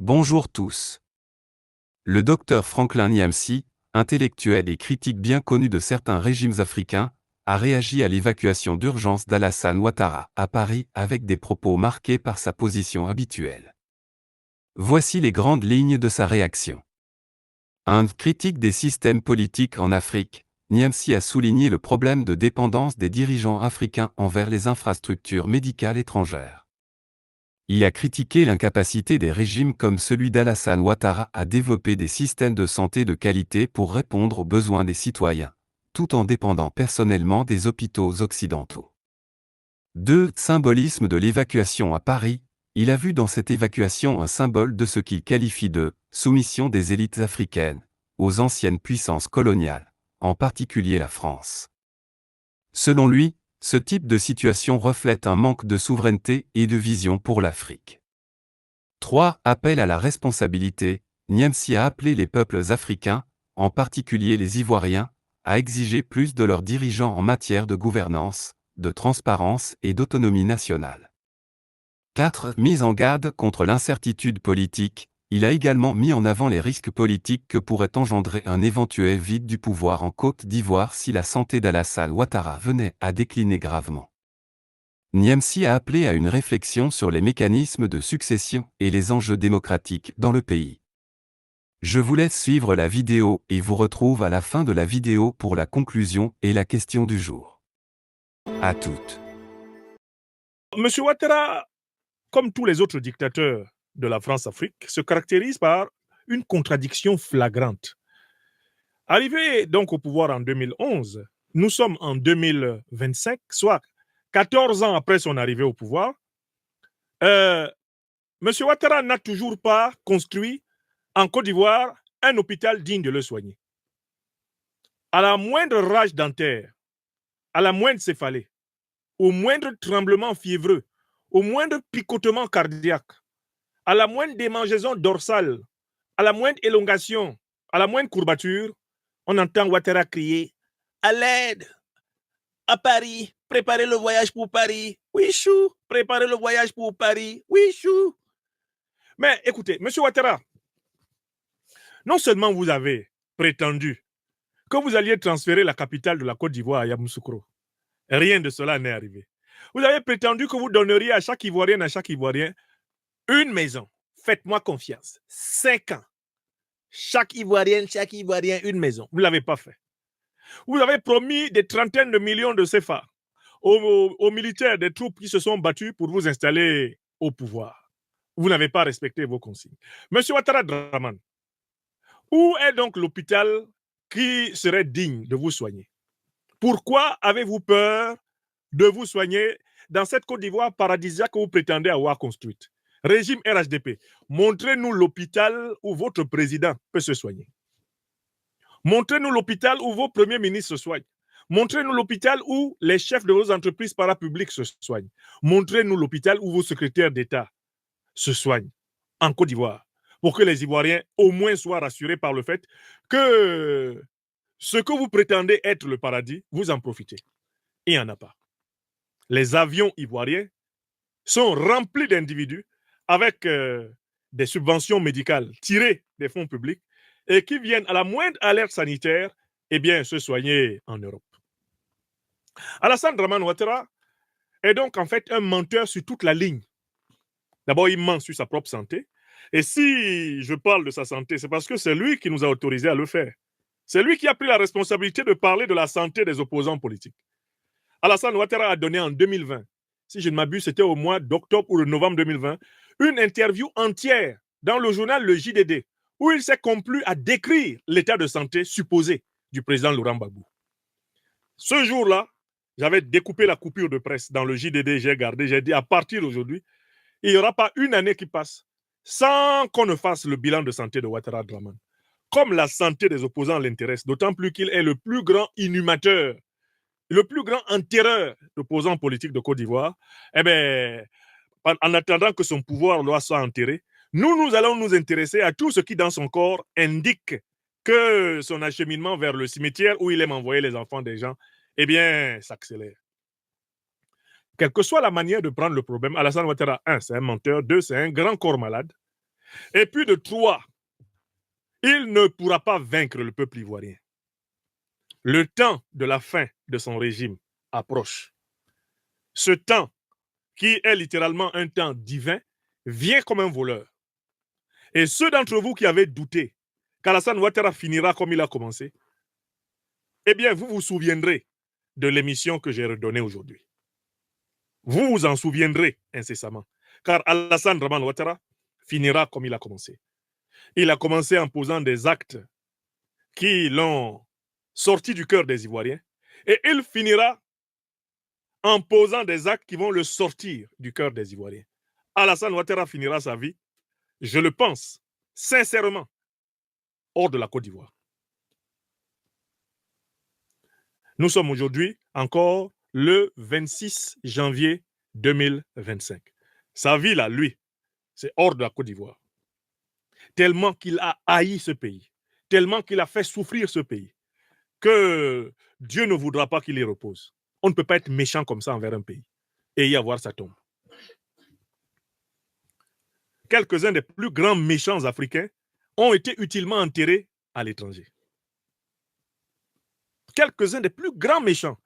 Bonjour tous. Le docteur Franklin Nyamsi, intellectuel et critique bien connu de certains régimes africains, a réagi à l'évacuation d'urgence d'Alassane Ouattara à Paris avec des propos marqués par sa position habituelle. Voici les grandes lignes de sa réaction. Un critique des systèmes politiques en Afrique, Nyamsi a souligné le problème de dépendance des dirigeants africains envers les infrastructures médicales étrangères. Il a critiqué l'incapacité des régimes comme celui d'Alassane Ouattara à développer des systèmes de santé de qualité pour répondre aux besoins des citoyens, tout en dépendant personnellement des hôpitaux occidentaux. 2. Symbolisme de l'évacuation à Paris. Il a vu dans cette évacuation un symbole de ce qu'il qualifie de « soumission des élites africaines » aux anciennes puissances coloniales, en particulier la France. Selon lui, ce type de situation reflète un manque de souveraineté et de vision pour l'Afrique. 3. Appel à la responsabilité. Nyamsi a appelé les peuples africains, en particulier les Ivoiriens, à exiger plus de leurs dirigeants en matière de gouvernance, de transparence et d'autonomie nationale. 4. Mise en garde contre l'incertitude politique. Il a également mis en avant les risques politiques que pourrait engendrer un éventuel vide du pouvoir en Côte d'Ivoire si la santé d'Alassane Ouattara venait à décliner gravement. Nyamsi a appelé à une réflexion sur les mécanismes de succession et les enjeux démocratiques dans le pays. Je vous laisse suivre la vidéo et vous retrouve à la fin de la vidéo pour la conclusion et la question du jour. À toutes. Monsieur Ouattara, comme tous les autres dictateurs de la France-Afrique, se caractérise par une contradiction flagrante. Arrivé donc au pouvoir en 2011, nous sommes en 2025, soit 14 ans après son arrivée au pouvoir. Monsieur Ouattara n'a toujours pas construit en Côte d'Ivoire un hôpital digne de le soigner. À la moindre rage dentaire, à la moindre céphalée, au moindre tremblement fiévreux, au moindre picotement cardiaque, à la moindre démangeaison dorsale, à la moindre élongation, à la moindre courbature, on entend Ouattara crier « À l'aide ! À Paris, préparez le voyage pour Paris. Oui, chou, préparez le voyage pour Paris. Oui, chou. » Mais écoutez, monsieur Ouattara, non seulement vous avez prétendu que vous alliez transférer la capitale de la Côte d'Ivoire à Yamoussoukro, rien de cela n'est arrivé. Vous avez prétendu que vous donneriez à chaque Ivoirien une maison. Faites-moi confiance. 5 ans. Chaque Ivoirien, une maison. Vous ne l'avez pas fait. Vous avez promis des trentaines de millions de CFA aux militaires des troupes qui se sont battus pour vous installer au pouvoir. Vous n'avez pas respecté vos consignes. Monsieur Ouattara Draman, où est donc l'hôpital qui serait digne de vous soigner? Pourquoi avez-vous peur de vous soigner dans cette Côte d'Ivoire paradisiaque que vous prétendez avoir construite? Régime RHDP, montrez-nous l'hôpital où votre président peut se soigner. Montrez-nous l'hôpital où vos premiers ministres se soignent. Montrez-nous l'hôpital où les chefs de vos entreprises parapubliques se soignent. Montrez-nous l'hôpital où vos secrétaires d'État se soignent en Côte d'Ivoire, pour que les Ivoiriens au moins soient rassurés par le fait que ce que vous prétendez être le paradis, vous en profitez. Il n'y en a pas. Les avions ivoiriens sont remplis d'individus avec des subventions médicales tirées des fonds publics et qui viennent à la moindre alerte sanitaire, se soigner en Europe. Alassane Draman Ouattara est donc en fait un menteur sur toute la ligne. D'abord, il ment sur sa propre santé. Et si je parle de sa santé, c'est parce que c'est lui qui nous a autorisés à le faire. C'est lui qui a pris la responsabilité de parler de la santé des opposants politiques. Alassane Ouattara a donné en 2020, si je ne m'abuse, c'était au mois d'octobre ou de novembre 2020, une interview entière dans le journal Le JDD, où il s'est complu à décrire l'état de santé supposé du président Laurent Gbagbo. Ce jour-là, j'avais découpé la coupure de presse dans le JDD, j'ai gardé, j'ai dit à partir d'aujourd'hui, il n'y aura pas une année qui passe sans qu'on ne fasse le bilan de santé de Ouattara Draman. Comme la santé des opposants l'intéresse, d'autant plus qu'il est le plus grand inhumateur, le plus grand enterreur d'opposants politiques de Côte d'Ivoire, en attendant que son pouvoir soit enterré, nous allons nous intéresser à tout ce qui dans son corps indique que son acheminement vers le cimetière où il aime envoyer les enfants des gens, s'accélère. Quelle que soit la manière de prendre le problème, Alassane Ouattara, 1, c'est un menteur, 2, c'est un grand corps malade. Et puis de 3, il ne pourra pas vaincre le peuple ivoirien. Le temps de la fin de son régime approche. Ce temps, qui est littéralement un temps divin, vient comme un voleur. Et ceux d'entre vous qui avaient douté qu'Alassane Ouattara finira comme il a commencé, eh bien, vous vous souviendrez de l'émission que j'ai redonnée aujourd'hui. Vous vous en souviendrez incessamment, car Alassane Draman Ouattara finira comme il a commencé. Il a commencé en posant des actes qui l'ont sorti du cœur des Ivoiriens, et il finira en posant des actes qui vont le sortir du cœur des Ivoiriens. Alassane Ouattara finira sa vie, je le pense, sincèrement, hors de la Côte d'Ivoire. Nous sommes aujourd'hui encore le 26 janvier 2025. Sa vie, là, lui, c'est hors de la Côte d'Ivoire. Tellement qu'il a haï ce pays, tellement qu'il a fait souffrir ce pays, que Dieu ne voudra pas qu'il y repose. On ne peut pas être méchant comme ça envers un pays et y avoir sa tombe. Quelques-uns des plus grands méchants africains ont été utilement enterrés à l'étranger. Quelques-uns des plus grands méchants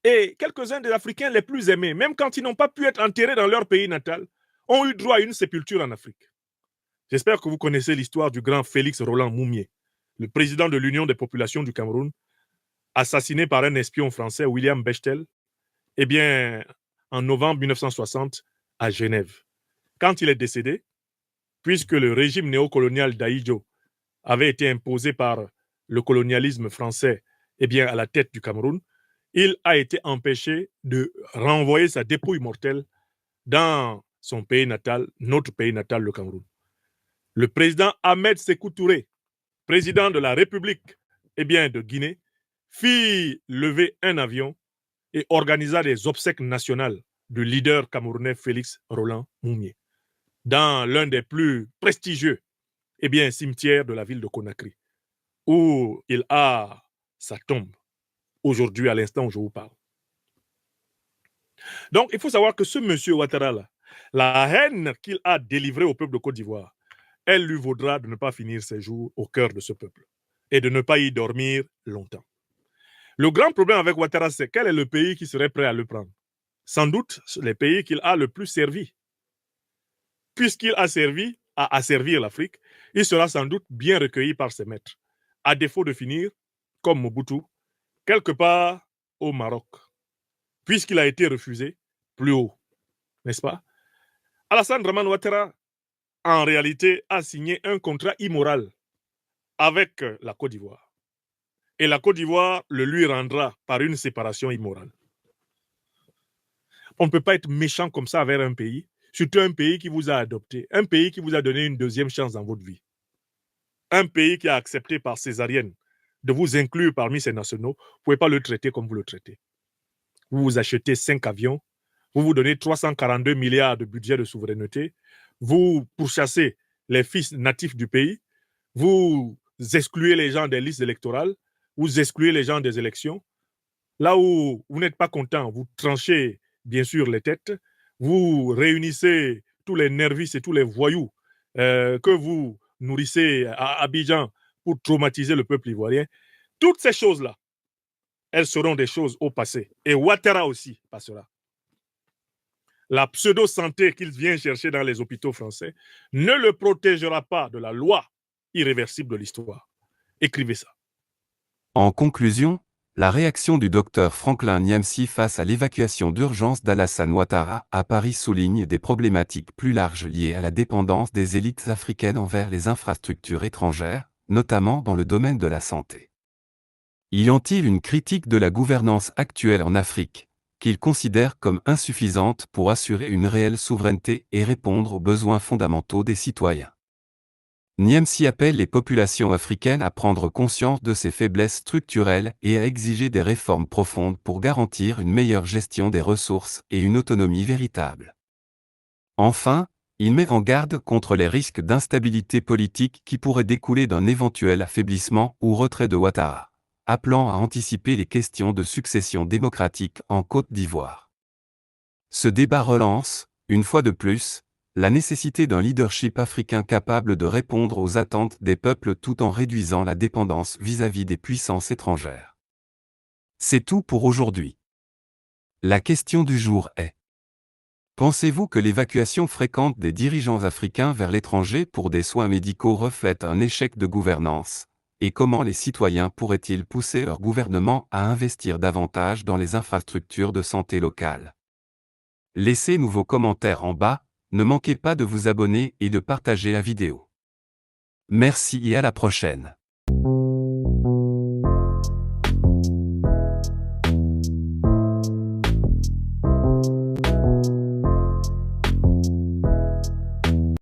et quelques-uns des Africains les plus aimés, même quand ils n'ont pas pu être enterrés dans leur pays natal, ont eu droit à une sépulture en Afrique. J'espère que vous connaissez l'histoire du grand Félix Roland Moumié, le président de l'Union des populations du Cameroun, assassiné par un espion français, William Bechtel, eh bien, en novembre 1960, à Genève. Quand il est décédé, puisque le régime néocolonial d'Aïdjo avait été imposé par le colonialisme français, eh bien, à la tête du Cameroun, il a été empêché de renvoyer sa dépouille mortelle dans son pays natal, notre pays natal, le Cameroun. Le président Ahmed Sékou Touré, président de la République de Guinée, fit lever un avion et organisa des obsèques nationales du leader camerounais Félix Roland Moumié dans l'un des plus prestigieux cimetières de la ville de Conakry, où il a sa tombe aujourd'hui, à l'instant où je vous parle. Donc, il faut savoir que ce monsieur Ouattara, la haine qu'il a délivrée au peuple de Côte d'Ivoire, elle lui vaudra de ne pas finir ses jours au cœur de ce peuple et de ne pas y dormir longtemps. Le grand problème avec Ouattara, c'est quel est le pays qui serait prêt à le prendre? Sans doute les pays qu'il a le plus servi. Puisqu'il a servi à asservir l'Afrique, il sera sans doute bien recueilli par ses maîtres, à défaut de finir, comme Mobutu, quelque part au Maroc, puisqu'il a été refusé plus haut, n'est-ce pas? Alassane Draman Ouattara, en réalité, a signé un contrat immoral avec la Côte d'Ivoire. Et la Côte d'Ivoire le lui rendra par une séparation immorale. On ne peut pas être méchant comme ça envers un pays, surtout un pays qui vous a adopté, un pays qui vous a donné une deuxième chance dans votre vie. Un pays qui a accepté par césarienne de vous inclure parmi ses nationaux, vous ne pouvez pas le traiter comme vous le traitez. Vous vous achetez 5 avions, vous vous donnez 342 milliards de budget de souveraineté, vous pourchassez les fils natifs du pays, vous excluez les gens des listes électorales, vous excluez les gens des élections. Là où vous n'êtes pas content, vous tranchez bien sûr les têtes, vous réunissez tous les nervistes et tous les voyous que vous nourrissez à Abidjan pour traumatiser le peuple ivoirien. Toutes ces choses-là, elles seront des choses au passé. Et Ouattara aussi passera. La pseudo-santé qu'il vient chercher dans les hôpitaux français ne le protégera pas de la loi irréversible de l'histoire. Écrivez ça. En conclusion, la réaction du docteur Franklin Niamsi face à l'évacuation d'urgence d'Alassane Ouattara à Paris souligne des problématiques plus larges liées à la dépendance des élites africaines envers les infrastructures étrangères, notamment dans le domaine de la santé. Il en tire une critique de la gouvernance actuelle en Afrique, qu'il considère comme insuffisante pour assurer une réelle souveraineté et répondre aux besoins fondamentaux des citoyens. Niamsi appelle les populations africaines à prendre conscience de ces faiblesses structurelles et à exiger des réformes profondes pour garantir une meilleure gestion des ressources et une autonomie véritable. Enfin, il met en garde contre les risques d'instabilité politique qui pourraient découler d'un éventuel affaiblissement ou retrait de Ouattara, appelant à anticiper les questions de succession démocratique en Côte d'Ivoire. Ce débat relance, une fois de plus, La nécessité d'un leadership africain capable de répondre aux attentes des peuples tout en réduisant la dépendance vis-à-vis des puissances étrangères. C'est tout pour aujourd'hui. La question du jour est: pensez-vous que l'évacuation fréquente des dirigeants africains vers l'étranger pour des soins médicaux reflète un échec de gouvernance? Et comment les citoyens pourraient-ils pousser leur gouvernement à investir davantage dans les infrastructures de santé locales? Laissez-nous vos commentaires en bas, ne manquez pas de vous abonner et de partager la vidéo. Merci et à la prochaine.